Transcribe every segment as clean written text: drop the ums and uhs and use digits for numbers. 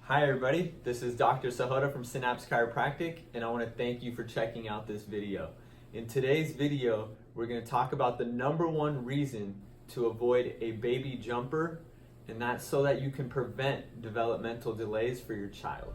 Hi everybody, this is Dr. Sahota from Synapse Chiropractic, and I want to thank you for checking out this video. In today's video, we're going to talk about the number one reason to avoid a baby jumper, and that's so that you can prevent developmental delays for your child.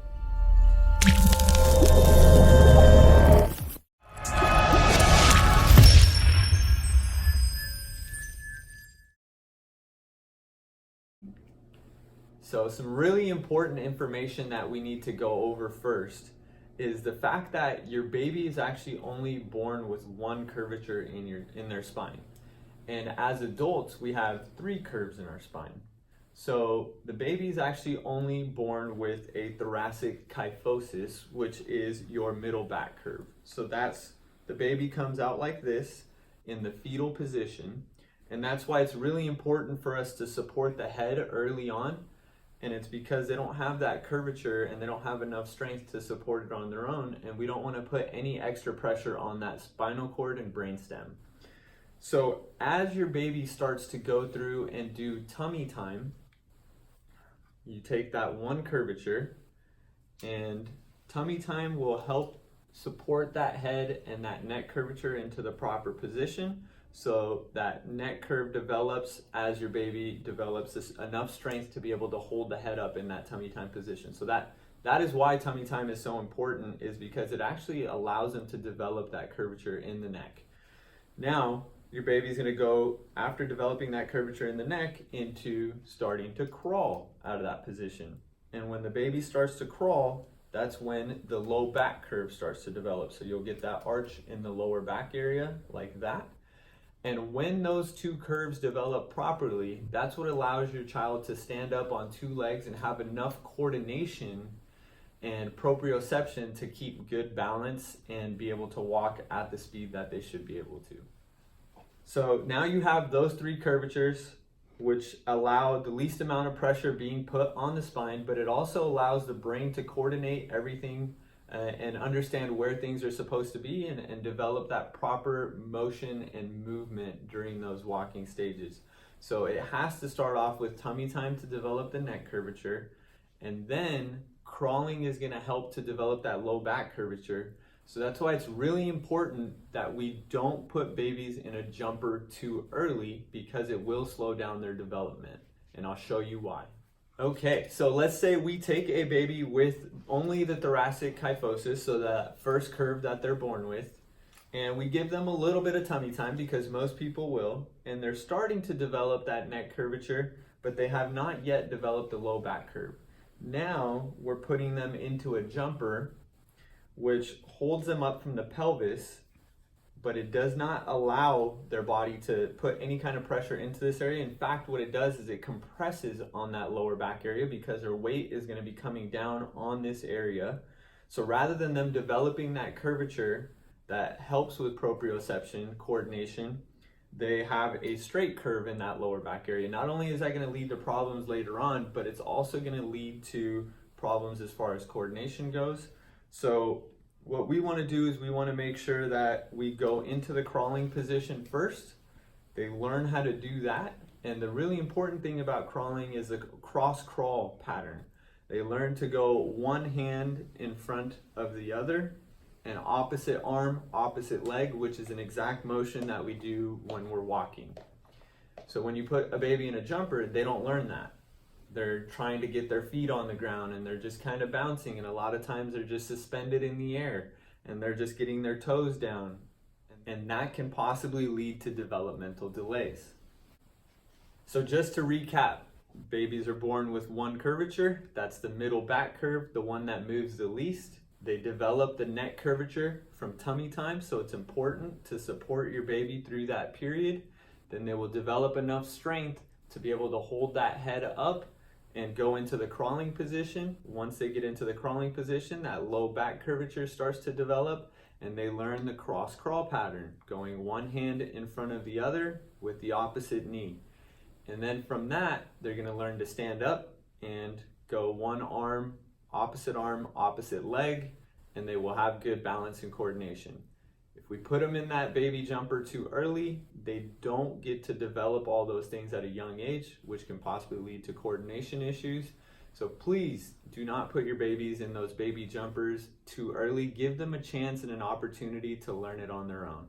So some really important information that we need to go over first is the fact that your baby is actually only born with one curvature in their spine. And as adults, we have three curves in our spine. So the baby is actually only born with a thoracic kyphosis, which is your middle back curve. So that's the baby comes out like this in the fetal position. And that's why it's really important for us to support the head early on. And it's because they don't have that curvature and they don't have enough strength to support it on their own, and we don't want to put any extra pressure on that spinal cord and brainstem. So as your baby starts to go through and do tummy time, you take that one curvature, and tummy time will help support that head and that neck curvature into the proper position, so that neck curve develops as your baby develops enough strength to be able to hold the head up in that tummy time position. So that is why tummy time is so important, is because it actually allows them to develop that curvature in the neck. Now, your baby's gonna go, after developing that curvature in the neck, into starting to crawl out of that position. And when the baby starts to crawl, that's when the low back curve starts to develop. So you'll get that arch in the lower back area like that. And when those two curves develop properly, that's what allows your child to stand up on two legs and have enough coordination and proprioception to keep good balance and be able to walk at the speed that they should be able to. So now you have those three curvatures, which allow the least amount of pressure being put on the spine, but it also allows the brain to coordinate everything and understand where things are supposed to be, and develop that proper motion and movement during those walking stages. So it has to start off with tummy time to develop the neck curvature, and then crawling is going to help to develop that low back curvature. So that's why it's really important that we don't put babies in a jumper too early, because it will slow down their development, and I'll show you why. Okay, so let's say we take a baby with only the thoracic kyphosis, so that first curve that they're born with, and we give them a little bit of tummy time, because most people will, and they're starting to develop that neck curvature, but they have not yet developed the low back curve. Now we're putting them into a jumper, which holds them up from the pelvis, but it does not allow their body to put any kind of pressure into this area. In fact, what it does is it compresses on that lower back area, because their weight is going to be coming down on this area. So rather than them developing that curvature that helps with proprioception, coordination, they have a straight curve in that lower back area. Not only is that going to lead to problems later on, but it's also going to lead to problems as far as coordination goes. So what we want to do is we want to make sure that we go into the crawling position first. They learn how to do that. And the really important thing about crawling is the cross crawl pattern. They learn to go one hand in front of the other, and opposite arm, opposite leg, which is an exact motion that we do when we're walking. So when you put a baby in a jumper, they don't learn that. They're trying to get their feet on the ground, and they're just kind of bouncing, and a lot of times they're just suspended in the air, and they're just getting their toes down, and that can possibly lead to developmental delays. So just to recap, babies are born with one curvature. That's the middle back curve, the one that moves the least. They develop the neck curvature from tummy time, so it's important to support your baby through that period. Then they will develop enough strength to be able to hold that head up and go into the crawling position. Once they get into the crawling position, that low back curvature starts to develop, and they learn the cross crawl pattern, going one hand in front of the other with the opposite knee. And then from that, they're going to learn to stand up and go one arm, opposite leg, and they will have good balance and coordination. If we put them in that baby jumper too early, they don't get to develop all those things at a young age, which can possibly lead to coordination issues. So please do not put your babies in those baby jumpers too early. Give them a chance and an opportunity to learn it on their own.